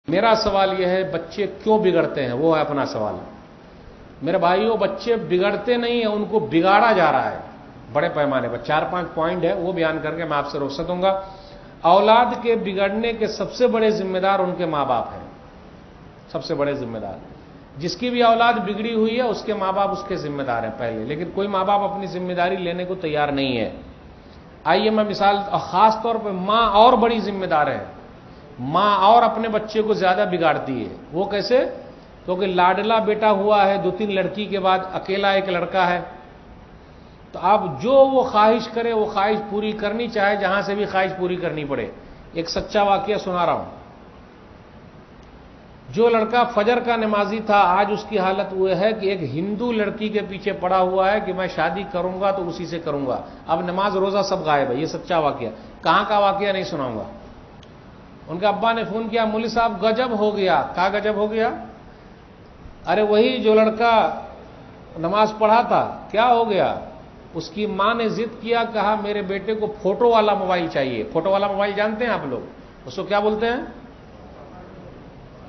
میرا سوال یہ ہے بچے کیوں بگڑتے ہیں، وہ ہے اپنا سوال۔ میرے بھائیوں، بچے بگڑتے نہیں ہیں، ان کو بگاڑا جا رہا ہے بڑے پیمانے پر۔ 4-5 پوائنٹ ہے، وہ بیان کر کے میں آپ سے رخصت ہوں گا۔ اولاد کے بگڑنے کے سب سے بڑے ذمہ دار ان کے ماں باپ ہیں، سب سے بڑے ذمہ دار۔ جس کی بھی اولاد بگڑی ہوئی ہے اس کے ماں باپ اس کے ذمہ دار ہیں پہلے، لیکن کوئی ماں باپ اپنی ذمہ داری لینے کو تیار نہیں ہے۔ آئیے میں مثال، خاص طور پہ ماں اور بڑی ذمہ دار ہے، ماں اور اپنے بچے کو زیادہ بگاڑتی ہے۔ وہ کیسے؟ کیونکہ لاڈلا بیٹا ہوا ہے، 2-3 لڑکی کے بعد اکیلا ایک لڑکا ہے، تو اب جو وہ خواہش کرے وہ خواہش پوری کرنی چاہے، جہاں سے بھی خواہش پوری کرنی پڑے۔ ایک سچا واقعہ سنا رہا ہوں۔ جو لڑکا فجر کا نمازی تھا، آج اس کی حالت وہ ہے کہ ایک ہندو لڑکی کے پیچھے پڑا ہوا ہے کہ میں شادی کروں گا تو اسی سے کروں گا۔ اب نماز روزہ سب غائب ہے۔ یہ سچا واقعہ، کہاں کا واقعہ نہیں سناؤں گا۔ ان کے ابا نے فون کیا، مولوی صاحب گجب ہو گیا۔ کہا گجب ہو گیا؟ ارے وہی جو لڑکا نماز پڑھا تھا، کیا ہو گیا؟ اس کی ماں نے ضد کیا، کہا میرے بیٹے کو فوٹو والا موبائل چاہیے۔ فوٹو والا موبائل جانتے ہیں آپ لوگ؟ اس کو کیا بولتے ہیں؟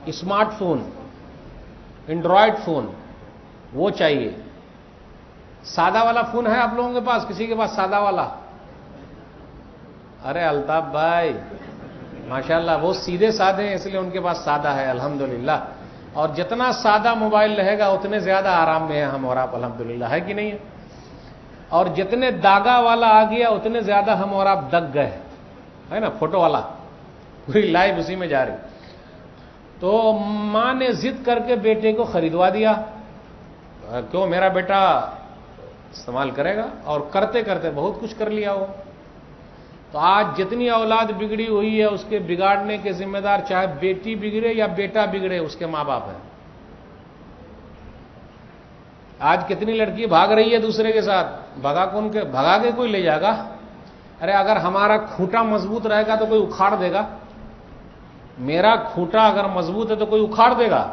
اسمارٹ فون، اینڈرائڈ فون، وہ چاہیے۔ سادہ والا فون ہے آپ لوگوں کے پاس؟ کسی کے پاس سادہ والا؟ ارے الطاف بھائی ماشاءاللہ، وہ سیدھے سادے ہیں، اس لیے ان کے پاس سادہ ہے الحمدللہ۔ اور جتنا سادہ موبائل رہے گا اتنے زیادہ آرام میں ہیں ہم اور آپ الحمدللہ، ہے کہ نہیں ہے؟ اور جتنے داغا والا آ گیا اتنے زیادہ ہم اور آپ دگ گئے، ہے نا؟ فوٹو والا پوری لائف اسی میں جا رہی۔ تو ماں نے ضد کر کے بیٹے کو خریدوا دیا، کیوں؟ میرا بیٹا استعمال کرے گا، اور کرتے کرتے بہت کچھ کر لیا وہ۔ تو آج جتنی اولاد بگڑی ہوئی ہے اس کے بگاڑنے کے ذمہ دار چاہے بیٹی بگڑے یا بیٹا بگڑے اس کے ماں باپ ہیں۔ آج کتنی لڑکی بھاگ رہی ہے دوسرے کے ساتھ، بھگا کے کوئی لے جائے گا؟ ارے اگر ہمارا کھوٹا مضبوط رہے گا تو کوئی اکھاڑ دے گا۔ میرا کھوٹا اگر مضبوط ہے تو کوئی اکھاڑ دے گا؟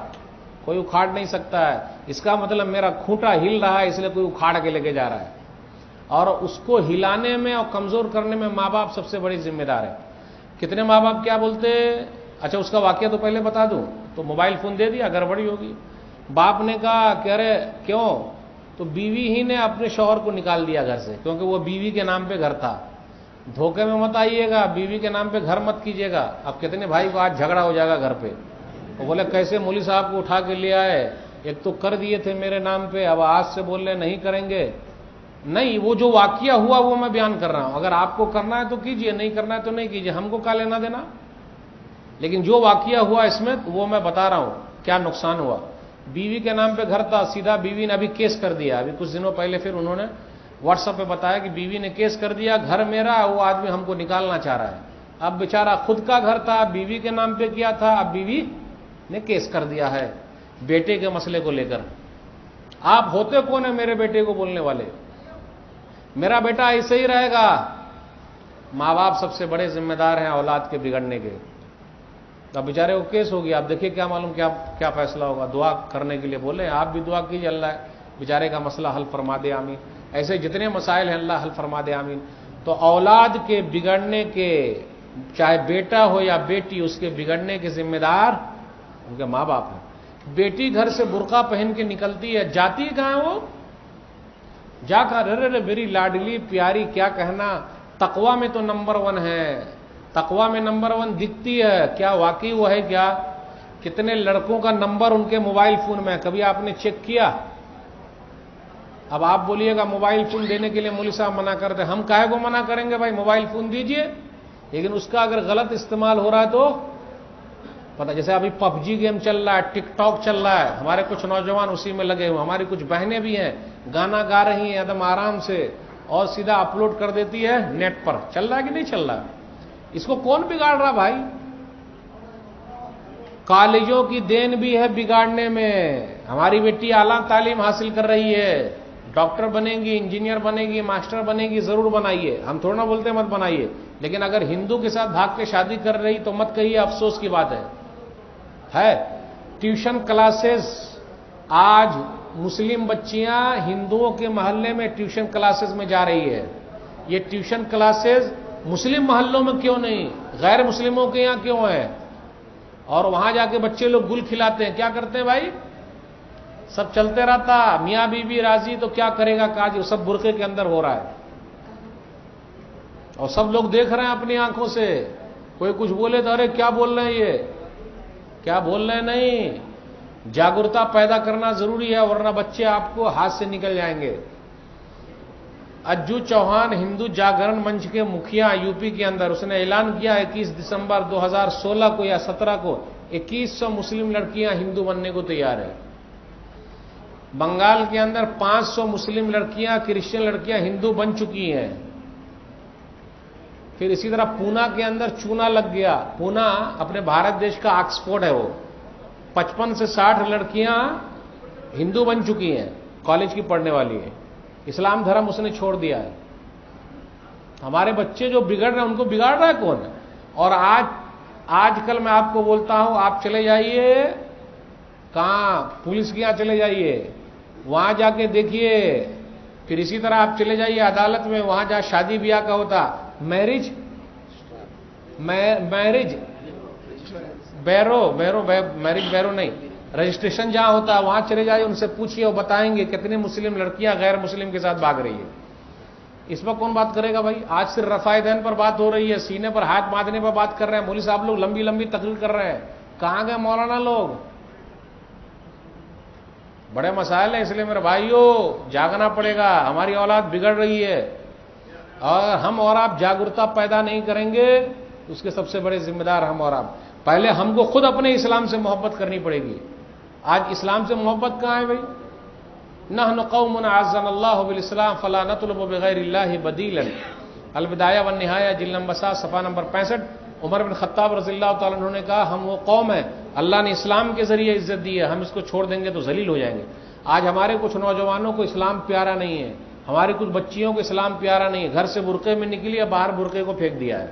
کوئی اکھاڑ نہیں سکتا ہے۔ اس کا مطلب میرا کھوٹا ہل رہا ہے، اس لیے کوئی اکھاڑ کے لے کے جا رہا ہے، اور اس کو ہلانے میں اور کمزور کرنے میں ماں باپ سب سے بڑی ذمہ دار ہے۔ کتنے ماں باپ کیا بولتے؟ اچھا اس کا واقعہ تو پہلے بتا دوں، تو موبائل فون دے دیا، گڑبڑی ہوگی۔ باپ نے کہا کہ ارے کیوں؟ تو بیوی ہی نے اپنے شوہر کو نکال دیا گھر سے، کیونکہ وہ بیوی کے نام پہ گھر تھا۔ دھوکے میں مت آئیے گا، بیوی کے نام پہ گھر مت کیجیے گا۔ اب کتنے بھائی کو آج جھگڑا ہو جائے گا گھر پہ، وہ بولے کیسے مولوی صاحب کو اٹھا کے لے آئے، ایک تو کر دیے تھے میرے نام پہ، اب آج سے بول رہے نہیں کریں گے۔ نہیں، وہ جو واقعہ ہوا وہ میں بیان کر رہا ہوں۔ اگر آپ کو کرنا ہے تو کیجئے، نہیں کرنا ہے تو نہیں کیجئے، ہم کو کیا لینا دینا۔ لیکن جو واقعہ ہوا اس میں وہ میں بتا رہا ہوں کیا نقصان ہوا۔ بیوی کے نام پہ گھر تھا، سیدھا بیوی نے ابھی کیس کر دیا، ابھی کچھ دنوں پہلے پھر انہوں نے واٹس ایپ پہ بتایا کہ بیوی نے کیس کر دیا، گھر میرا، وہ آدمی ہم کو نکالنا چاہ رہا ہے۔ اب بیچارہ خود کا گھر تھا، بیوی کے نام پہ کیا تھا، اب بیوی نے کیس کر دیا ہے بیٹے کے مسئلے کو لے کر۔ آپ ہوتے کون ہیں میرے بیٹے کو بولنے والے؟ میرا بیٹا ایسے ہی رہے گا۔ ماں باپ سب سے بڑے ذمہ دار ہیں اولاد کے بگڑنے کے۔ اب بیچارے کو کیس ہو گیا، اب دیکھیے کیا معلوم کیا فیصلہ ہوگا۔ دعا کرنے کے لیے بولے، آپ بھی دعا کیجیے اللہ بیچارے کا مسئلہ حل فرما دے، آمین۔ ایسے جتنے مسائل ہیں اللہ حل فرما دے، آمین۔ تو اولاد کے بگڑنے کے، چاہے بیٹا ہو یا بیٹی، اس کے بگڑنے کے ذمہ دار ان کے ماں باپ ہیں۔ بیٹی گھر سے برقع پہن کے نکلتی ہے، جاتی کہاں ہے وہ؟ جا کر رے میری لاڈلی پیاری، کیا کہنا، تقویٰ میں تو نمبر 1 ہے، تقویٰ میں نمبر 1 دکھتی ہے، کیا واقعی وہ ہے کیا؟ کتنے لڑکوں کا نمبر ان کے موبائل فون میں، کبھی آپ نے چیک کیا؟ اب آپ بولیے گا موبائل فون دینے کے لیے مولوی صاحب منع کرتے، ہم کاہے کو منع کریں گے بھائی، موبائل فون دیجئے، لیکن اس کا اگر غلط استعمال ہو رہا ہے تو پتہ، جیسے ابھی پب جی گیم چل رہا ہے، ٹک ٹاک چل رہا ہے، ہمارے کچھ نوجوان اسی میں لگے ہوئے، ہماری کچھ بہنیں بھی ہیں گانا گا رہی ہیں ایک دم آرام سے، اور سیدھا اپلوڈ کر دیتی ہے نیٹ پر۔ چل رہا ہے کہ نہیں چل رہا؟ اس کو کون بگاڑ رہا بھائی؟ کالجوں کی دین بھی ہے بگاڑنے میں۔ ہماری بیٹی اعلیٰ تعلیم حاصل کر رہی ہے، ڈاکٹر بنے گی، انجینئر بنے گی، ماسٹر بنے گی، ضرور بنائیے، ہم تھوڑا نہ بولتے مت بنائیے، لیکن اگر ہندو کے ساتھ بھاگ کے شادی کر رہی تو مت کہیے، افسوس کی بات ہے۔ ٹیوشن کلاسز، آج مسلم بچیاں ہندوؤں کے محلے میں ٹیوشن کلاسز میں جا رہی ہے۔ یہ ٹیوشن کلاسز مسلم محلوں میں کیوں نہیں، غیر مسلموں کے یہاں کیوں ہے؟ اور وہاں جا کے بچے لوگ گل کھلاتے ہیں. کیا کرتے ہیں بھائی؟ سب چلتے رہتا، میاں بیوی راضی تو کیا کرے گا کاج، سب برقعے کے اندر ہو رہا ہے اور سب لوگ دیکھ رہے ہیں اپنی آنکھوں سے. کوئی کچھ بولے تو ارے کیا بول رہے ہیں، یہ کیا بول رہے ہیں. نہیں، جاگرتا پیدا کرنا ضروری ہے ورنہ بچے آپ کو ہاتھ سے نکل جائیں گے. اجو چوہان ہندو جاگرن منچ کے مکھیا یو پی کے اندر، اس نے اعلان کیا 21 دسمبر 2016 کو یا 17 کو 2100 مسلم لڑکیاں ہندو بننے کو تیار ہیں. بنگال کے اندر 500 مسلم لڑکیاں کرسچن لڑکیاں ہندو بن چکی ہیں. پھر اسی طرح پونا کے اندر چونا لگ گیا. پونا اپنے بھارت دیش کا آکسفورڈ ہے، وہ 55 سے 60 لڑکیاں ہندو بن چکی ہیں، کالج کی پڑھنے والی ہیں. اسلام دھرم اس نے چھوڑ دیا ہے. ہمارے بچے جو بگڑ رہے ہیں ان کو بگاڑ رہا ہے کون؟ اور آج کل میں آپ کو بولتا ہوں، آپ چلے جائیے کہاں، پولیس کے یہاں چلے جائیے، وہاں جا کے دیکھیے. پھر اسی طرح آپ چلے جائیے عدالت میں، وہاں جہاں شادی بیاہ کا ہوتا، میرج بیرو نہیں، رجسٹریشن جہاں ہوتا ہے وہاں چلے جائیے، ان سے پوچھیے، وہ بتائیں گے کتنے مسلم لڑکیاں غیر مسلم کے ساتھ بھاگ رہی ہے. اس پر کون بات کرے گا بھائی؟ آج صرف رفع دین پر بات ہو رہی ہے، سینے پر ہاتھ باندھنے پر بات کر رہے ہیں. مولوی صاحب لوگ لمبی لمبی تقریر کر رہے ہیں. کہاں گئے مولانا لوگ؟ بڑے مسائل ہیں، اس لیے میرے بھائیوں جاگنا پڑے گا. ہماری اولاد بگڑ رہی ہے اور ہم اور آپ جاگرتا پیدا نہیں کریں گے، اس کے سب سے بڑے ذمہ دار ہم اور آپ. پہلے ہم کو خود اپنے اسلام سے محبت کرنی پڑے گی. آج اسلام سے محبت کہاں ہے بھائی؟ نحن قوم اعزنا اللہ بالاسلام فلا نطلب بغیر اللہ بدیلا. البدایہ والنہایہ جلد نمبر 7 صفحہ نمبر 65. عمر بن خطاب رضی اللہ تعالیٰ عنہ نے کہا ہم وہ قوم ہیں اللہ نے اسلام کے ذریعے عزت دی ہے، ہم اس کو چھوڑ دیں گے تو ذلیل ہو جائیں گے. آج ہمارے کچھ نوجوانوں کو اسلام پیارا نہیں ہے، ہماری کچھ بچیوں کو اسلام پیارا نہیں ہے. گھر سے برقعے میں نکلی ہے، باہر برقعے کو پھینک دیا ہے.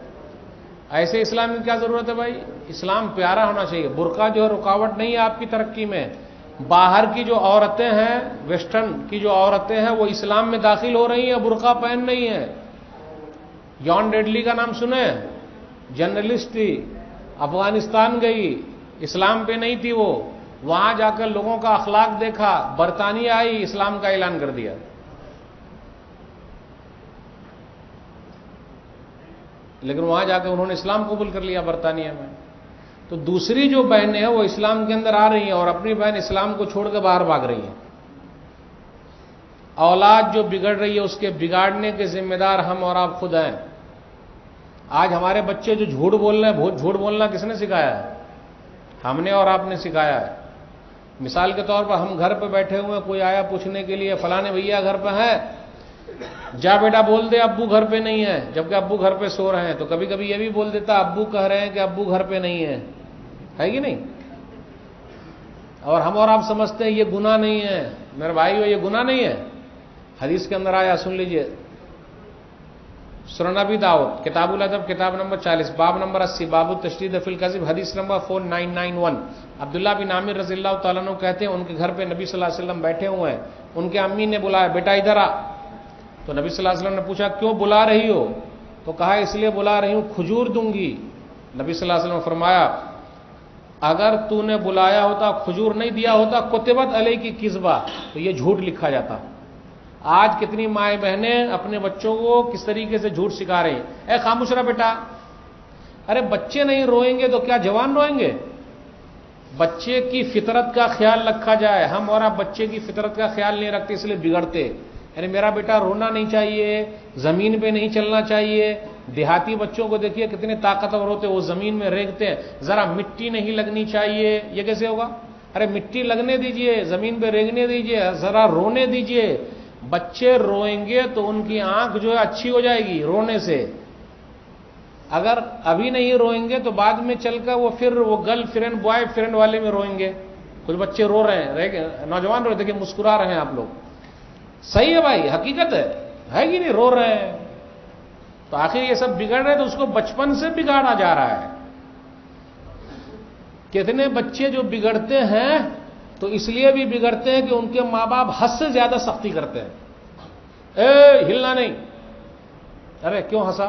ایسے اسلام کی کیا ضرورت ہے بھائی؟ اسلام پیارا ہونا چاہیے. برقع جو ہے رکاوٹ نہیں ہے آپ کی ترقی میں. باہر کی جو عورتیں ہیں، ویسٹرن کی جو عورتیں ہیں، وہ اسلام میں داخل ہو رہی ہیں، برقع پہن رہی ہیں. جان ڈیڈلی کا نام سنیں؟ جرنلسٹ تھی، افغانستان گئی، اسلام پہ نہیں تھی وہ، وہاں جا کر لوگوں کا اخلاق دیکھا، برطانیہ آئی، اسلام کا اعلان کر دیا. لیکن وہاں جا کے انہوں نے اسلام قبول کر لیا برطانیہ میں. تو دوسری جو بہنیں ہیں وہ اسلام کے اندر آ رہی ہیں اور اپنی بہن اسلام کو چھوڑ کے باہر بھاگ رہی ہیں. اولاد جو بگڑ رہی ہے اس کے بگاڑنے کے ذمہ دار ہم اور آپ خود ہیں. آج ہمارے بچے جو جھوٹ بول رہے ہیں، جھوٹ بولنا کس نے سکھایا ہے؟ ہم نے اور آپ نے سکھایا ہے. مثال کے طور پر ہم گھر پہ بیٹھے ہوئے، کوئی آیا پوچھنے کے لیے فلانے بھیا گھر پہ ہے، جا بیٹا بول دے ابو گھر پہ نہیں ہے، جبکہ ابو گھر پہ سو رہے ہیں. تو کبھی کبھی یہ بھی بول دیتا ابو کہہ رہے ہیں کہ ابو گھر پہ نہیں ہے کہ نہیں؟ اور ہم اور آپ سمجھتے ہیں یہ گناہ نہیں ہے. میرے بھائیو یہ گناہ نہیں ہے. حدیث کے اندر آیا، سن لیجئے، سنن ابی داؤد کتاب الادب کتاب نمبر 40 باب نمبر 80 باب التشدید فی الکذب حدیث نمبر 4991. عبداللہ بن عامر رضی اللہ تعالیٰ عنہ کہتے ہیں ان کے گھر پہ نبی صلی اللہ علیہ وسلم بیٹھے ہوئے ہیں. ان کے امی نے بلایا، بیٹا ادھر آ. تو نبی صلی اللہ علیہ وسلم نے پوچھا کیوں بلا رہی ہو؟ تو کہا اس لیے بلا رہی ہوں کھجور دوں گی. نبی صلی اللہ علیہ وسلم نے فرمایا اگر تو نے بلایا ہوتا کھجور نہیں دیا ہوتا کتبت علیہ کی کذبہ، تو یہ جھوٹ لکھا جاتا. آج کتنی مائیں بہنیں اپنے بچوں کو کس طریقے سے جھوٹ سکھا رہے ہیں. اے خاموش رہا بیٹا. ارے بچے نہیں روئیں گے تو کیا جوان روئیں گے؟ بچے کی فطرت کا خیال رکھا جائے. ہم اور آپ بچے کی فطرت کا خیال نہیں رکھتے اس لیے بگڑتے. یعنی میرا بیٹا رونا نہیں چاہیے، زمین پہ نہیں چلنا چاہیے. دیہاتی بچوں کو دیکھیے کتنے طاقتور ہوتے، وہ زمین میں رینگتے ہیں. ذرا مٹی نہیں لگنی چاہیے، یہ کیسے ہوگا؟ ارے مٹی لگنے دیجئے، زمین پہ رینگنے دیجئے، ذرا رونے دیجئے. بچے روئیں گے تو ان کی آنکھ جو ہے اچھی ہو جائے گی رونے سے. اگر ابھی نہیں روئیں گے تو بعد میں چل کر وہ پھر وہ گرل فرینڈ بوائے فرینڈ والے میں روئیں گے. کچھ بچے رو رہے ہیں، نوجوان رو رہے، دیکھیں مسکرا رہے ہیں آپ لوگ. صحیح ہے بھائی، حقیقت ہے کہ نہیں؟ رو رہے ہیں. تو آخر یہ سب بگڑ رہے تو اس کو بچپن سے بگاڑا جا رہا ہے. کتنے بچے جو بگڑتے ہیں تو اس لیے بھی بگڑتے ہیں کہ ان کے ماں باپ حد سے زیادہ سختی کرتے ہیں. اے ہلنا نہیں. ارے کیوں ہنسا؟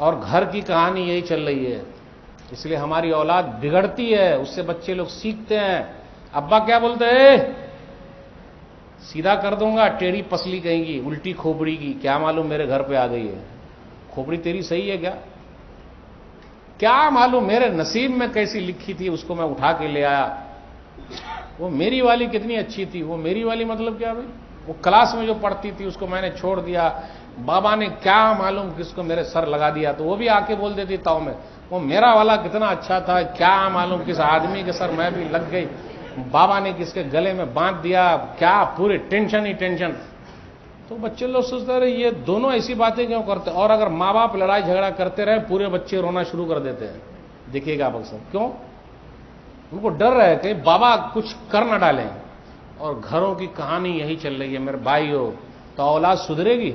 اور گھر کی کہانی یہی چل رہی ہے. اس لیے ہماری اولاد بگڑتی ہے, اس سے بچے لوگ سیکھتے ہیں. ابا کیا بولتے ہیں, سیدھا کر دوں گا, ٹیڑھی پسلی کہیں گی, الٹی کھوپڑی کی, کیا معلوم میرے گھر پہ آ گئی ہے. کھوپڑی تیری صحیح ہے کیا معلوم میرے نصیب میں کیسی لکھی تھی, اس کو میں اٹھا کے لے آیا. وہ میری والی کتنی اچھی تھی, وہ میری والی مطلب کیا بھائی, وہ کلاس میں جو پڑھتی تھی اس کو میں نے چھوڑ دیا, بابا نے کیا معلوم کس کو میرے سر لگا دیا, تو وہ بھی آ کے بول دیتی تاؤ میں, وہ میرا والا کتنا اچھا تھا, کیا معلوم کس آدمی کے سر میں بھی لگ گئی, بابا نے کس کے گلے میں باندھ دیا, کیا پورے ٹینشن ہی ٹینشن. تو بچے لوگ سوچتے رہے یہ دونوں ایسی باتیں کیوں کرتے, اور اگر ماں باپ لڑائی جھگڑا کرتے رہے پورے بچے رونا شروع کر دیتے ہیں. دیکھیے گا آپ اکثر, کیوں, ان کو ڈر ہے کہ بابا کچھ کر نہ ڈالیں. اور گھروں کی کہانی یہی چل رہی ہے میرے بھائیو. تو اولاد سدھرے گی؟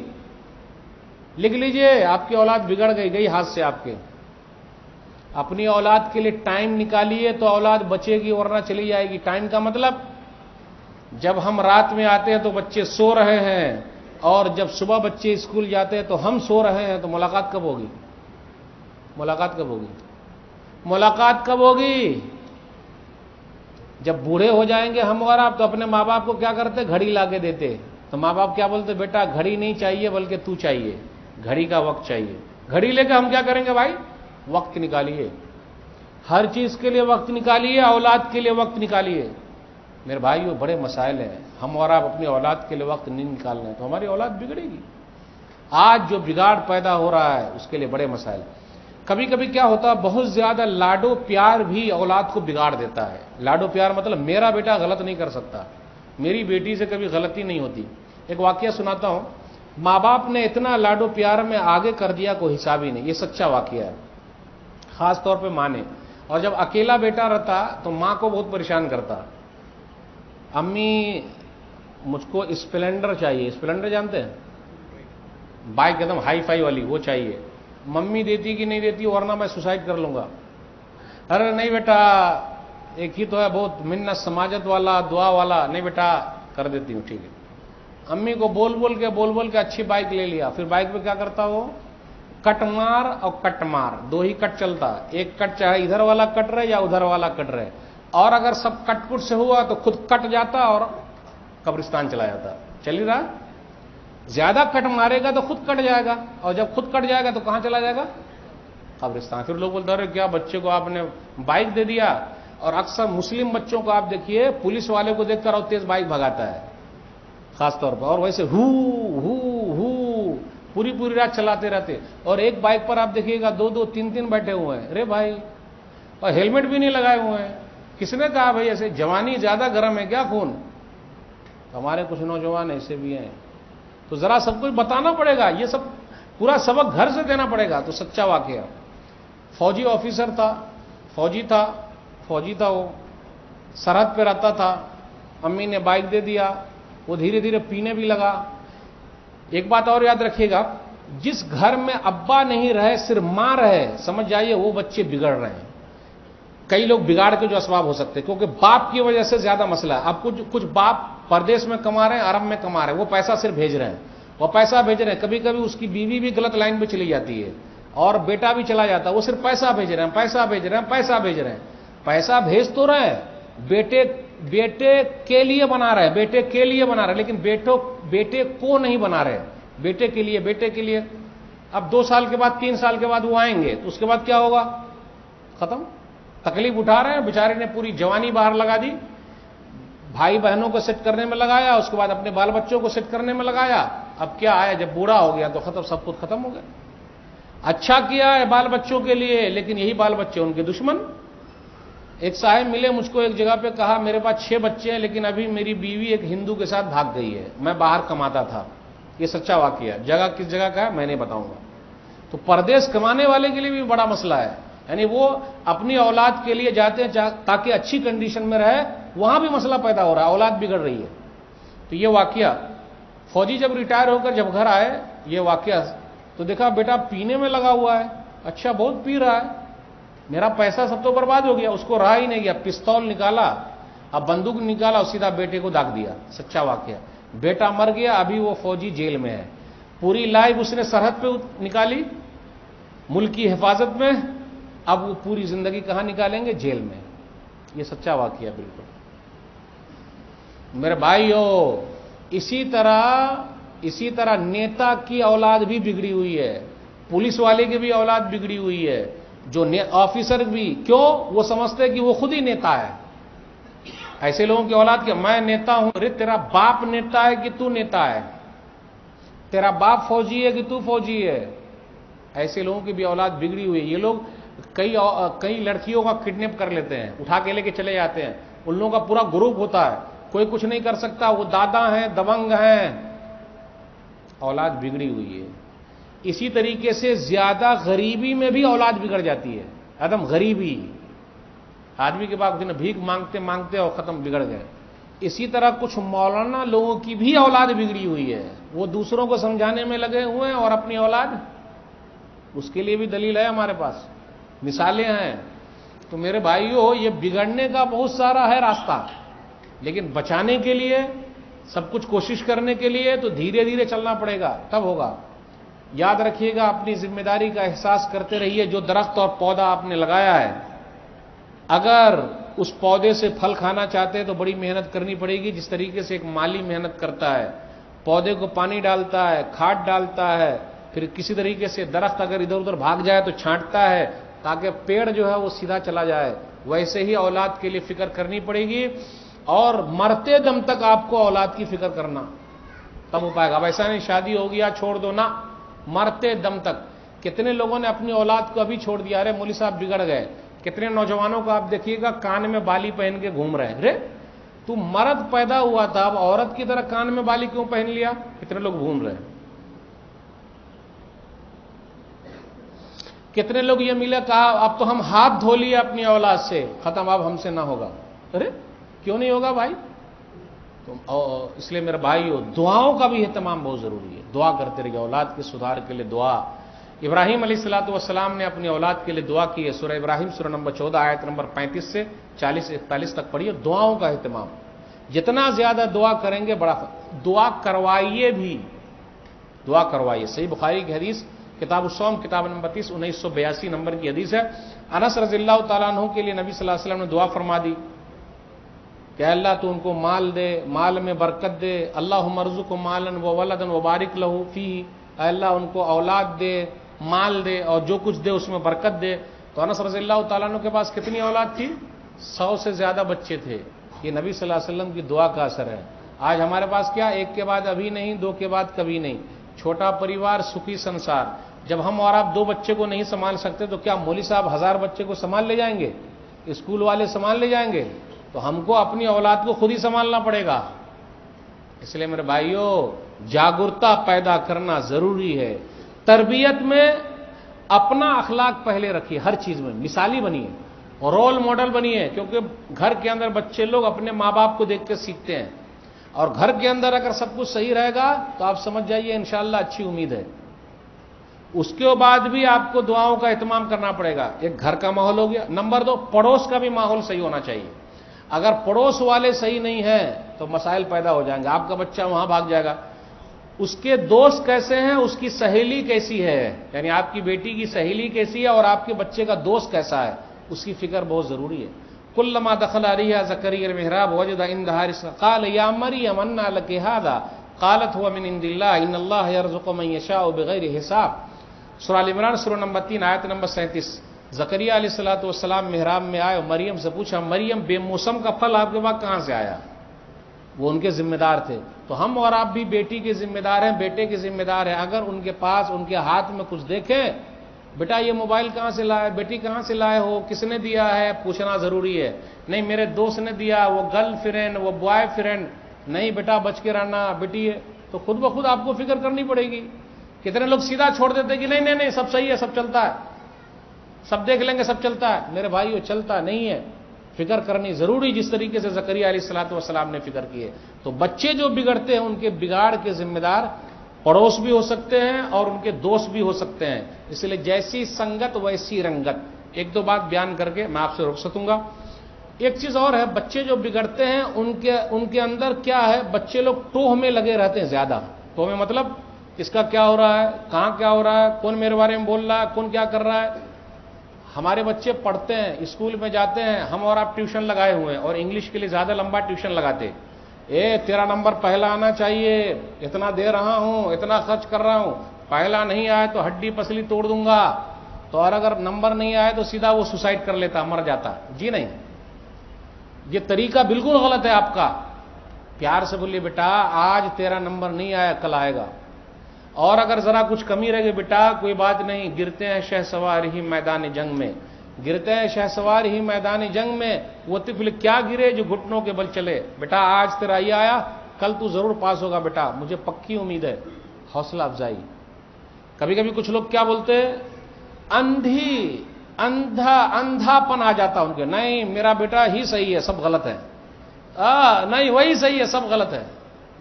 لکھ لیجئے, آپ کی اولاد بگڑ گئی ہاتھ سے آپ کے. اپنی اولاد کے لیے ٹائم نکالیے تو اولاد بچے گی, ورنہ چلی جائے گی. ٹائم کا مطلب, جب ہم رات میں آتے ہیں تو بچے سو رہے ہیں, اور جب صبح بچے اسکول جاتے ہیں تو ہم سو رہے ہیں, تو ملاقات کب ہوگی؟ ملاقات کب ہوگی؟ ملاقات کب ہوگی؟ جب بوڑھے ہو جائیں گے ہم اور آپ, تو اپنے ماں باپ کو کیا کرتے, گھڑی لا کے دیتے. تو ماں باپ کیا بولتے, بیٹا گھڑی نہیں چاہیے بلکہ تو چاہیے, گھڑی کا وقت چاہیے. گھڑی لے کے ہم کیا کریں گے بھائی, وقت نکالیے, ہر چیز کے لیے وقت نکالیے, اولاد کے لیے وقت نکالیے. میرے بھائیو بڑے مسائل ہیں, ہم اور آپ اپنی اولاد کے لیے وقت نہیں نکال رہے ہیں تو ہماری اولاد بگڑے گی. آج جو بگاڑ پیدا ہو رہا ہے اس کے لیے بڑے مسائل. کبھی کبھی کیا ہوتا ہے, بہت زیادہ لاڈو پیار بھی اولاد کو بگاڑ دیتا ہے. لاڈو پیار مطلب میرا بیٹا غلط نہیں کر سکتا, میری بیٹی سے کبھی غلطی نہیں ہوتی. ایک واقعہ سناتا ہوں, ماں باپ نے اتنا لاڈو پیار میں آگے کر دیا کوئی حساب ہی نہیں. یہ سچا واقعہ ہے, خاص طور پہ ماں نے. اور جب اکیلا بیٹا رہتا تو ماں کو بہت پریشان کرتا. امی مجھ کو اسپلینڈر چاہیے, اسپلینڈر جانتے ہیں, بائک ایک دم ہائی فائی والی, وہ چاہیے. ممی دیتی کہ نہیں دیتی, ورنہ میں سوسائڈ کر لوں گا. ارے نہیں بیٹا, ایک ہی تو ہے, بہت منت سماجت والا, دعا والا. نہیں بیٹا کر دیتی ہوں, ٹھیک ہے. امی کو بول بول کے اچھی بائک لے لیا. پھر بائک پہ کیا کرتا, وہ کٹ مار اور کٹ مار, دو ہی کٹ چلتا. ایک کٹ چاہے ادھر والا کٹ رہے یا ادھر والا کٹ رہے, اور اگر سب کٹ کٹ سے ہوا تو خود کٹ جاتا اور قبرستان چلا جاتا. چل ہی رہا, زیادہ کٹ مارے گا تو خود کٹ جائے گا, اور جب خود کٹ جائے گا تو کہاں چلا جائے گا, قبرستان. پھر لوگ بولتے ہیں کیا بچے کو آپ نے بائک دے دیا. اور اکثر مسلم بچوں کو آپ دیکھیے, پولیس والے کو دیکھ کر اور تیز بائک بھگاتا ہے خاص طور پر, اور ویسے ہو پوری رات چلاتے رہتے. اور ایک بائک پر آپ دیکھیے گا 2 3 بیٹھے ہوئے ہیں. ارے بھائی, اور ہیلمٹ بھی نہیں لگائے ہوئے ہیں. کس نے کہا بھائی ایسے جوانی زیادہ گرم ہے کیا خون؟ ہمارے کچھ نوجوان ایسے بھی ہیں. تو ذرا سب کچھ بتانا پڑے گا, یہ سب پورا سبق گھر سے دینا پڑے گا. تو سچا واقعہ, فوجی آفیسر تھا, فوجی تھا وہ, سرحد پہ رہتا تھا. امی نے بائک دے دیا, وہ دھیرے دھیرے پینے بھی لگا. ایک بات اور یاد رکھیے گا, جس گھر میں ابا نہیں رہے صرف ماں رہے, سمجھ جائیے وہ بچے بگڑ رہے ہیں. کئی لوگ بگاڑ کے جو اسباب ہو سکتے ہیں, کیونکہ باپ کی وجہ سے زیادہ مسئلہ ہے. اب کچھ باپ پردیش میں کما رہے ہیں, عرب میں کما رہے ہیں, وہ پیسہ صرف بھیج رہے ہیں. کبھی کبھی اس کی بیوی بھی غلط لائن پہ چلی جاتی ہے, اور بیٹا بھی چلا جاتا ہے. وہ صرف پیسہ بھیج رہے ہیں. پیسہ بھیج تو رہے ہیں, بیٹے کے لیے بنا رہے, لیکن بیٹے کو نہیں بنا رہے. بیٹے کے لیے. اب 2 سال کے بعد 3 سال کے بعد وہ آئیں گے, تو اس کے بعد کیا ہوگا, ختم. تکلیف اٹھا رہے ہیں, بیچارے نے پوری جوانی باہر لگا دی, بھائی بہنوں کو سیٹ کرنے میں لگایا, اس کے بعد اپنے بال بچوں کو سیٹ کرنے میں لگایا. اب کیا آیا, جب بوڑھا ہو گیا تو ختم, سب کچھ ختم ہو گیا. اچھا کیا ہے بال بچوں کے لیے, لیکن یہی بال بچے ان کے دشمن. ایک صاحب ملے مجھ کو ایک جگہ پہ, کہا میرے پاس 6 بچے ہیں, لیکن ابھی میری بیوی ایک ہندو کے ساتھ بھاگ گئی ہے, میں باہر کماتا تھا. یہ سچا واقعہ. جگہ کس جگہ کا ہے میں نہیں بتاؤں گا. تو پردیس کمانے والے کے لیے بھی بڑا مسئلہ ہے. یعنی وہ اپنی اولاد کے لیے جاتے ہیں تاکہ اچھی کنڈیشن میں رہے, وہاں بھی مسئلہ پیدا ہو رہا ہے, اولاد بگڑ رہی ہے. تو یہ واقعہ, فوجی جب ریٹائر ہو کر جب گھر آئے, یہ واقعہ تو دیکھا بیٹا پینے میں لگا ہوا ہے. اچھا بہت پی رہا ہے, میرا پیسہ سب تو برباد ہو گیا. اس کو رہا ہی نہیں گیا, پستول نکالا, اب بندوق نکالا اور سیدھا بیٹے کو داغ دیا. سچا واقعہ. بیٹا مر گیا, ابھی وہ فوجی جیل میں ہے. پوری لائف اس نے سرحد پہ نکالی, ملک کی حفاظت میں، اب وہ پوری زندگی کہاں نکالیں گے؟ جیل میں۔ یہ سچا واقعہ بالکل۔ میرے بھائیو، اسی طرح نیتا کی اولاد بھی بگڑی ہوئی ہے، پولیس والے کی بھی اولاد بگڑی ہوئی ہے، جو آفیسر بھی، کیوں؟ وہ سمجھتے کہ وہ خود ہی نیتا ہے۔ ایسے لوگوں کی اولاد کہ میں نیتا ہوں، ارے تیرا باپ نیتا ہے کہ تو نیتا ہے؟ تیرا باپ فوجی ہے کہ تو فوجی ہے؟ ایسے لوگوں کی بھی اولاد بگڑی ہوئی ہے۔ یہ لوگ کئی لڑکیوں کا کڈنیپ کر لیتے ہیں، اٹھا کے لے کے چلے جاتے ہیں، ان لوگوں کا پورا گروپ ہوتا ہے، کوئی کچھ نہیں کر سکتا، وہ دادا ہیں، دبنگ ہیں، اولاد بگڑی ہوئی ہے۔ اسی طریقے سے زیادہ غریبی میں بھی اولاد بگڑ جاتی ہے، عدم غریبی، آدمی کے پاس کچھ نہ، بھیک مانگتے مانگتے اور ختم، بگڑ گئے۔ اسی طرح کچھ مولانا لوگوں کی بھی اولاد بگڑی ہوئی ہے، وہ دوسروں کو سمجھانے میں لگے ہوئے ہیں اور اپنی اولاد، اس کے لیے بھی دلیل ہے ہمارے پاس، مثالیں ہیں۔ تو میرے بھائیو، یہ بگڑنے کا بہت سارا ہے راستہ، لیکن بچانے کے لیے، سب کچھ کوشش کرنے کے لیے تو دھیرے دھیرے چلنا پڑے گا، تب ہوگا۔ یاد رکھیے گا، اپنی ذمہ داری کا احساس کرتے رہیے۔ جو درخت اور پودا آپ نے لگایا ہے، اگر اس پودے سے پھل کھانا چاہتے ہیں تو بڑی محنت کرنی پڑے گی، جس طریقے سے ایک مالی محنت کرتا ہے، پودے کو پانی ڈالتا ہے، کھاد ڈالتا ہے، پھر کسی طریقے سے درخت اگر ادھر ادھر بھاگ جائے تو چھانٹتا ہے تاکہ پیڑ جو ہے وہ سیدھا چلا جائے، ویسے ہی اولاد کے لیے فکر کرنی پڑے گی، اور مرتے دم تک آپ کو اولاد کی فکر کرنا، تب ہو پائے گا۔ اب ایسا نہیں شادی ہو گیا چھوڑ دو، نہ، مرتے دم تک۔ کتنے لوگوں نے اپنی اولاد کو ابھی چھوڑ دیا، ارے مولوی صاحب بگڑ گئے۔ کتنے نوجوانوں کو آپ دیکھیے گا کان میں بالی پہن کے گھوم رہے ہیں، ارے تو مرد پیدا ہوا تھا، اب عورت کی طرح کان میں بالی کیوں پہن لیا؟ کتنے لوگ گھوم رہے ہیں۔ کتنے لوگ یہ ملے، کہا اب تو ہم ہاتھ دھو لیے اپنی اولاد سے، ختم، اب ہم سے نہ ہوگا۔ ارے کیوں نہیں ہوگا بھائی؟ اس لیے میرے بھائی، دعاؤں کا بھی اہتمام بہت ضروری ہے، دعا کرتے رہیے، اولاد کے سدھار کے لیے دعا۔ ابراہیم علیہ الصلوۃ والسلام نے اپنی اولاد کے لیے دعا کی ہے، سورہ ابراہیم سورہ نمبر 14 آیت نمبر 35 سے 40-41 تک پڑھیے۔ دعاؤں کا اہتمام، جتنا زیادہ دعا کریں گے بڑا، دعا کروائیے بھی، دعا کروائیے۔ صحیح بخاری کی حدیث، کتاب الصوم، کتاب نمبر 30، 1982 نمبر کی حدیث ہے۔ انس رضی اللہ تعالیٰ عنہ کے لیے نبی صلی اللہ علیہ وسلم نے دعا فرما دی کہ اللہ تو ان کو مال دے، مال میں برکت دے، اللہم ارزقہ مالا وولدا وبارک لہ فیہ، اے اللہ ان کو اولاد دے، مال دے، اور جو کچھ دے اس میں برکت دے۔ تو انس رضی اللہ تعالیٰ عنہ کے پاس کتنی اولاد تھی؟ 100 سے زیادہ بچے تھے۔ یہ نبی صلی اللہ علیہ وسلم کی دعا کا اثر ہے۔ آج ہمارے پاس کیا، ایک کے بعد ابھی نہیں، دو کے بعد کبھی نہیں، چھوٹا پریوار سکھی سنسار۔ جب ہم اور آپ 2 بچے کو نہیں سنبھال سکتے تو کیا مولوی صاحب 1000 بچے کو سنبھال لے جائیں گے؟ اسکول والے سنبھال لے جائیں گے؟ تو ہم کو اپنی اولاد کو خود ہی سنبھالنا پڑے گا۔ اس لیے میرے بھائیوں، جاگرتا پیدا کرنا ضروری ہے۔ تربیت میں اپنا اخلاق پہلے رکھیے، ہر چیز میں مثالی بنیے، رول ماڈل بنیے، کیونکہ گھر کے اندر بچے لوگ اپنے ماں باپ کو دیکھ کے سیکھتے ہیں، اور گھر کے اندر اگر سب کچھ صحیح رہے گا تو آپ سمجھ جائیے انشاءاللہ اچھی امید ہے۔ اس کے بعد بھی آپ کو دعاؤں کا اہتمام کرنا پڑے گا۔ ایک گھر کا ماحول ہو گیا، نمبر 2 پڑوس کا بھی ماحول صحیح ہونا چاہیے۔ اگر پڑوس والے صحیح نہیں ہیں تو مسائل پیدا ہو جائیں گے، آپ کا بچہ وہاں بھاگ جائے گا۔ اس کے دوست کیسے ہیں، اس کی سہیلی کیسی ہے، یعنی آپ کی بیٹی کی سہیلی کیسی ہے اور آپ کے بچے کا دوست کیسا ہے، اس کی فکر بہت ضروری ہے۔ کلما دخل علیہا زکریا المحراب وجد عندها رزقا قال یا مریم انى لك هذا قالت هو من عند الله ان الله يرزق من يشاء بغیر حساب۔ سورہ ال عمران سورہ نمبر 3 آیت نمبر 37۔ زکریا علیہ الصلوۃ والسلام محراب میں آئے اور مریم سے پوچھا، مریم بے موسم کا پھل آپ کے پاس کہاں سے آیا؟ وہ ان کے ذمہ دار تھے۔ تو ہم اور آپ بھی بیٹی کے ذمہ دار ہیں، بیٹے کے ذمہ دار ہیں۔ اگر ان کے پاس، ان کے ہاتھ میں کچھ دیکھیں، بیٹا یہ موبائل کہاں سے لائے، بیٹی کہاں سے لائے ہو، کس نے دیا ہے، پوچھنا ضروری ہے۔ نہیں میرے دوست نے دیا، وہ گرل فرینڈ، وہ بوائے فرینڈ، نہیں بیٹا بچ کے رہنا، بیٹی ہے، تو خود بخود آپ کو فکر کرنی پڑے گی۔ کتنے لوگ سیدھا چھوڑ دیتے کہ نہیں نہیں نہیں سب صحیح ہے، سب چلتا ہے، سب دیکھ لیں گے، سب چلتا ہے۔ میرے بھائیو چلتا نہیں ہے، فکر کرنی ضروری، جس طریقے سے زکریا علیہ الصلوۃ والسلام نے فکر کی ہے۔ تو بچے جو بگڑتے ہیں ان کے بگاڑ کے ذمہ دار پڑوس بھی ہو سکتے ہیں اور ان کے دوست بھی ہو سکتے ہیں، اس لیے جیسی سنگت ویسی رنگت۔ ایک دو بات بیان کر کے میں آپ سے رک سکوں گا۔ ایک چیز اور ہے، بچے جو بگڑتے ہیں ان کے اندر کیا ہے، بچے لوگ ٹوہ میں لگے رہتے ہیں زیادہ۔ ٹوہ میں مطلب کس کا کیا ہو رہا ہے، کہاں کیا ہو رہا ہے، کون میرے بارے میں بول رہا ہے، کون کیا کر رہا ہے۔ ہمارے بچے پڑھتے ہیں، اسکول میں جاتے ہیں، ہم اور آپ ٹیوشن لگائے ہوئے ہیں، اور انگلش کے لیے زیادہ لمبا ٹیوشن لگاتے، تیرا نمبر پہلا آنا چاہیے، اتنا دے رہا ہوں، اتنا خرچ کر رہا ہوں، پہلا نہیں آئے تو ہڈی پسلی توڑ دوں گا، تو اور اگر نمبر نہیں آئے تو سیدھا وہ سوسائڈ کر لیتا، مر جاتا۔ جی نہیں، یہ طریقہ بالکل غلط ہے آپ کا۔ پیار سے بولیے بیٹا آج تیرا نمبر نہیں آیا، کل آئے گا، اور اگر ذرا کچھ کمی رہ گئی بیٹا کوئی بات نہیں، گرتے ہیں شہ سوار ہی میدان جنگ میں، گرتے ہیں شہ سوار ہی میدان جنگ میں، وہ طفل کیا گرے جو گھٹنوں کے بل چلے، بیٹا آج تیرا یہ آیا، کل تو ضرور پاس ہوگا بیٹا، مجھے پکی امید ہے۔ حوصلہ افزائی۔ کبھی کبھی کچھ لوگ کیا بولتے، اندھا پن آ جاتا ان کے، نہیں میرا بیٹا ہی صحیح ہے، سب غلط ہے، نہیں وہی صحیح ہے، سب غلط ہے۔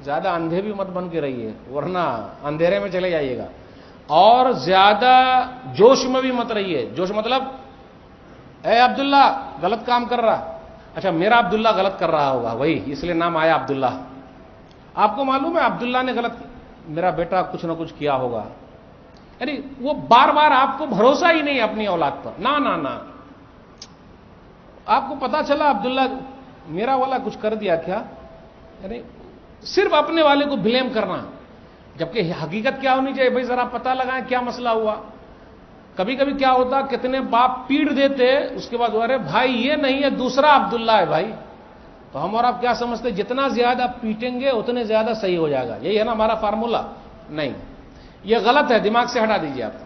زیادہ اندھے بھی مت بن کے رہیے، ورنہ اندھیرے میں چلے جائیے گا، اور زیادہ جوش میں بھی مت رہیے۔ جوش مطلب اے عبداللہ غلط کام کر رہا، اچھا میرا عبداللہ غلط کر رہا ہوگا، وہی اس لیے نام آیا عبداللہ۔ آپ کو معلوم ہے عبداللہ نے غلط، میرا بیٹا کچھ نہ کچھ کیا ہوگا، یعنی وہ بار بار آپ کو بھروسہ ہی نہیں اپنی اولاد پر، نہ آپ کو پتا چلا عبداللہ میرا والا کچھ کر دیا کیا، یعنی صرف اپنے والے کو بلیم کرنا، جبکہ حقیقت کیا ہونی چاہیے، بھائی ذرا پتہ لگائیں کیا مسئلہ ہوا۔ کبھی کبھی کیا ہوتا، کتنے باپ پیٹ دیتے، اس کے بعد ارے بھائی یہ نہیں ہے دوسرا عبداللہ ہے بھائی، تو ہم اور آپ کیا سمجھتے، جتنا زیادہ پیٹیں گے اتنے زیادہ صحیح ہو جائے گا، یہی ہے نا ہمارا فارمولا؟ نہیں، یہ غلط ہے، دماغ سے ہٹا دیجیے آپ۔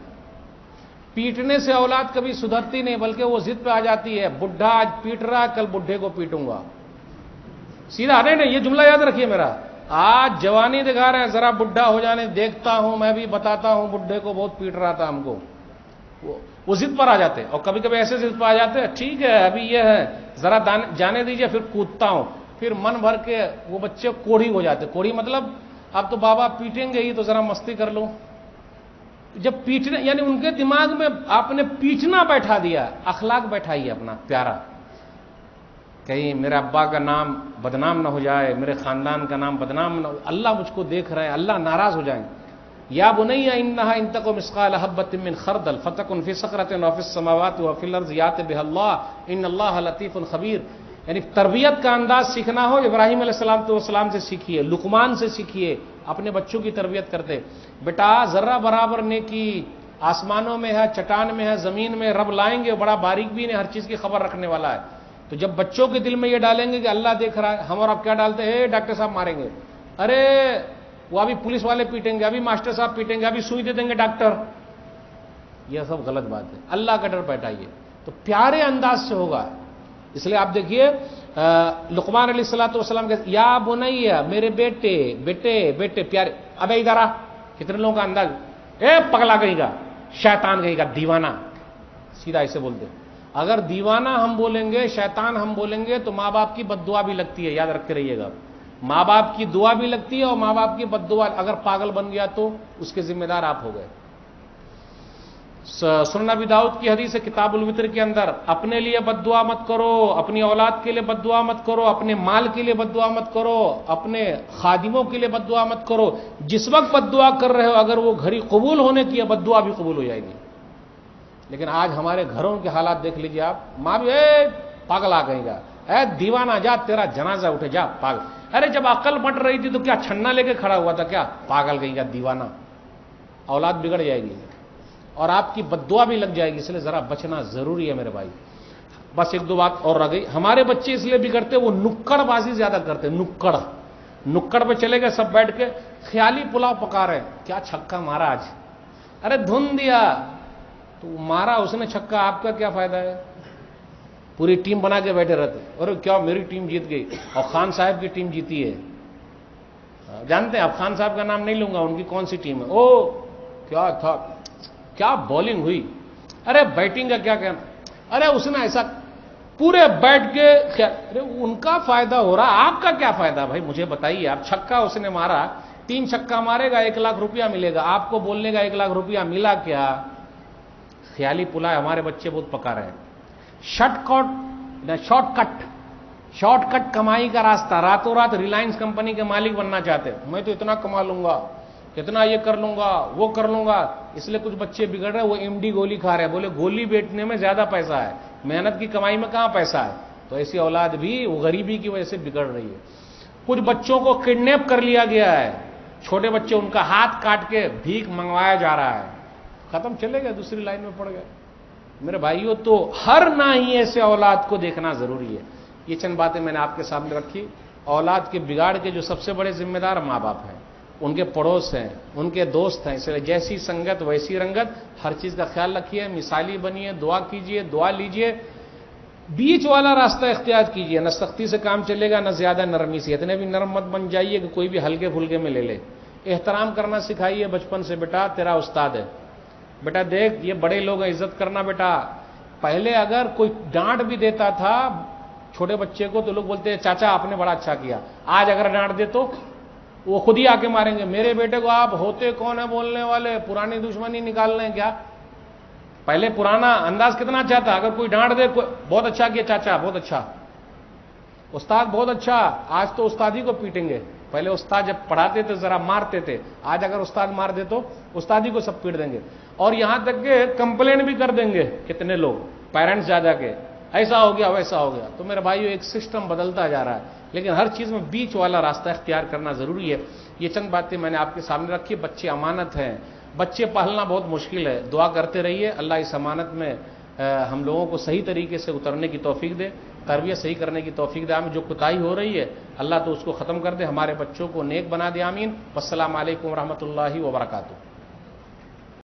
پیٹنے سے اولاد کبھی سدھرتی نہیں، بلکہ وہ ضد پہ آ جاتی ہے، بڈھا آج پیٹ رہا ہے کل بڈھے کو پیٹوں گا، سیدھا نہیں، یہ جملہ یاد رکھیے میرا، آج جوانی دکھا رہے ہیں، ذرا بڈھا ہو جانے دیکھتا ہوں، میں بھی بتاتا ہوں بڈھے کو بہت پیٹ رہا تھا ہم کو، وہ ضد پر آ جاتے، اور کبھی کبھی ایسے ضد پر آ جاتے ہیں، ٹھیک ہے ابھی یہ ہے ذرا جانے دیجیے، پھر کودتا ہوں، پھر من بھر کے وہ بچے کوڑھی ہو جاتے۔ کوڑھی مطلب اب تو بابا پیٹیں گے ہی تو ذرا مستی کر لوں، جب پیٹنے یعنی ان کے دماغ میں آپ نے پیٹنا بیٹھا دیا، اخلاق بیٹھائیے اپنا پیارا، کہیں میرے ابا کا نام بدنام نہ ہو جائے، میرے خاندان کا نام بدنام نہ ہو، اللہ مجھ کو دیکھ رہے ہیں، اللہ ناراض ہو جائیں۔ یا بنی انہا ان تک مثقال حبۃ من خردل فتکن فی صخرۃ او فی السماوات او فی الارض یأت بها اللہ ان اللہ لطیف خبیر۔ یعنی تربیت کا انداز سیکھنا ہو، ابراہیم علیہ السلام سے سیکھیے، لقمان سے سیکھیے، اپنے بچوں کی تربیت کرتے، بیٹا ذرہ برابر نیکی آسمانوں میں ہے، چٹان میں ہے، زمین میں، رب لائیں گے، بڑا باریک بھی نہیں، ہر چیز کی خبر رکھنے والا ہے۔ تو جب بچوں کے دل میں یہ ڈالیں گے کہ اللہ دیکھ رہا ہے، ہم اور آپ کیا ڈالتے ہیں، ڈاکٹر صاحب ماریں گے، ارے وہ ابھی پولیس والے پیٹیں گے، ابھی ماسٹر صاحب پیٹیں گے، ابھی سوئی دے دیں گے ڈاکٹر، یہ سب غلط بات ہے۔ اللہ کا ڈر بیٹھائیے تو پیارے انداز سے ہوگا۔ اس لیے آپ دیکھیے لقمان علیہ السلام کے یا بنیا میرے بیٹے بیٹے بیٹے پیارے، ابے ادھر آ، کتنے لوگوں کا انداز، پگلا کہیں گا، شیطان کہیں گا، دیوانہ، سیدھا ایسے بولتے۔ اگر دیوانہ ہم بولیں گے، شیطان ہم بولیں گے تو ماں باپ کی بد دعا بھی لگتی ہے، یاد رکھ کے رہیے گا، ماں باپ کی دعا بھی لگتی ہے اور ماں باپ کی بد دعا، اگر پاگل بن گیا تو اس کے ذمہ دار آپ ہو گئے۔ سنن ابی داؤد کی حدیث ہے کتاب الوتر کے اندر، اپنے لیے بد دعا مت کرو، اپنی اولاد کے لیے بد دعا مت کرو، اپنے مال کے لیے بد دعا مت کرو، اپنے خادموں کے لیے بد دعا مت کرو، جس وقت بد دعا کر رہے ہو اگر وہ گھڑی قبول ہونے کی ہے بد دعا بھی قبول ہو جائے گی۔ لیکن آج ہمارے گھروں کے حالات دیکھ لیجیے آپ، ماں بھی پاگل آ گئی گا، دیوانہ جا تیرا جنازہ اٹھے جا پاگل، ارے جب عقل بٹ رہی تھی تو کیا چھنا لے کے کھڑا ہوا تھا کیا، پاگل گئی گا دیوانہ، اولاد بگڑ جائے گی اور آپ کی بد دعا بھی لگ جائے گی، اس لیے ذرا بچنا ضروری ہے میرے بھائی۔ بس ایک دو بات اور رہ گئی، ہمارے بچے اس لیے بگڑتے وہ نکڑ بازی زیادہ کرتے، نکڑ پہ چلے گئے سب بیٹھ کے خیالی پلاؤ پکا رہے، کیا چھکا مارا آج، ارے دھن دیا تو مارا اس نے چھکا، آپ کا کیا فائدہ ہے، پوری ٹیم بنا کے بیٹھے رہتے، اور کیا میری ٹیم جیت گئی اور خان صاحب کی ٹیم جیتی ہے، جانتے ہیں آپ خان صاحب کا نام نہیں لوں گا، ان کی کون سی ٹیم ہے، او کیا تھا، کیا بولنگ ہوئی، ارے بیٹنگ کا کیا کہنا، ارے اس نے ایسا پورے بیٹھ کے، ارے ان کا فائدہ ہو رہا، آپ کا کیا فائدہ بھائی مجھے بتائیے، آپ چھکا اس نے مارا، 3 چھکا مارے گا 1 لاکھ روپیہ ملے گا، آپ کو بولنے کا 1 لاکھ روپیہ ملا کیا، خیالی پلا ہمارے بچے بہت پکا رہے ہیں، شارٹ کٹ کمائی کا راستہ، راتوں رات ریلائنس کمپنی کے مالک بننا چاہتے، میں تو اتنا کما لوں گا، کتنا یہ کر لوں گا وہ کر لوں گا. اس لیے کچھ بچے بگڑ رہے ہیں, وہ MD گولی کھا رہے ہیں. بولے گولی بیچنے میں زیادہ پیسہ ہے, محنت کی کمائی میں کہاں پیسہ ہے. تو ایسی اولاد بھی وہ غریبی کی وجہ سے بگڑ رہی ہے. کچھ بچوں کو کڈنیپ کر لیا گیا ہے, چھوٹے بچے, ان کا ہاتھ کاٹ کے بھیک منگوایا جا رہا ہے. ختم, چلے گئے, دوسری لائن میں پڑ گئے. میرے بھائیوں, تو ہر نہ ہی ایسے اولاد کو دیکھنا ضروری ہے. یہ چند باتیں میں نے آپ کے سامنے رکھی. اولاد کے بگاڑ کے جو سب سے بڑے ذمہ دار ماں باپ ہیں, ان کے پڑوس ہیں, ان کے دوست ہیں. اس لیے جیسی سنگت ویسی رنگت, ہر چیز کا خیال رکھیے, مثالی بنیے, دعا کیجیے, دعا لیجیے, بیچ والا راستہ اختیار کیجیے. نہ سختی سے کام چلے گا, نہ زیادہ نرمی سے. اتنے بھی نرم مت بن جائیے کہ کوئی بھی ہلکے پھلکے میں لے لے. احترام کرنا سکھائیے بچپن سے. بیٹا تیرا استاد ہے, بیٹا دیکھ یہ بڑے لوگ ہیں, عزت کرنا بیٹا. پہلے اگر کوئی ڈانٹ بھی دیتا تھا چھوٹے بچے کو تو لوگ بولتے ہیں چاچا آپ نے بڑا اچھا کیا. آج اگر ڈانٹ دے تو وہ خود ہی آ کے ماریں گے. میرے بیٹے کو آپ ہوتے کون ہیں بولنے والے, پرانی دشمنی نکال رہے ہیں کیا. پہلے پرانا انداز کتنا اچھا تھا, اگر کوئی ڈانٹ دے بہت اچھا کیا چاچا, بہت اچھا, استاد بہت اچھا. آج تو استاد ہی کو پیٹیں گے. پہلے استاد جب پڑھاتے تھے ذرا مارتے تھے, آج اگر استاد مار دے تو استاد ہی کو سب پیٹ دیں گے. اور یہاں تک کہ کمپلین بھی کر دیں گے کتنے لوگ, پیرنٹس جا کے ایسا ہو گیا ویسا ہو گیا. تو میرے بھائیو, ایک سسٹم بدلتا جا رہا ہے, لیکن ہر چیز میں بیچ والا راستہ اختیار کرنا ضروری ہے. یہ چند باتیں میں نے آپ کے سامنے رکھی. بچے امانت ہیں, بچے پالنا بہت مشکل ہے. دعا کرتے رہیے, اللہ اس امانت میں ہم لوگوں کو صحیح طریقے سے اترنے کی توفیق دے, تربیت صحیح کرنے کی توفیق دے. ہمیں جو کوتاہی ہو رہی ہے اللہ تو اس کو ختم کر دے, ہمارے بچوں کو نیک بنا دے. آمین. والسلام علیکم ورحمۃ اللہ وبرکاتہ.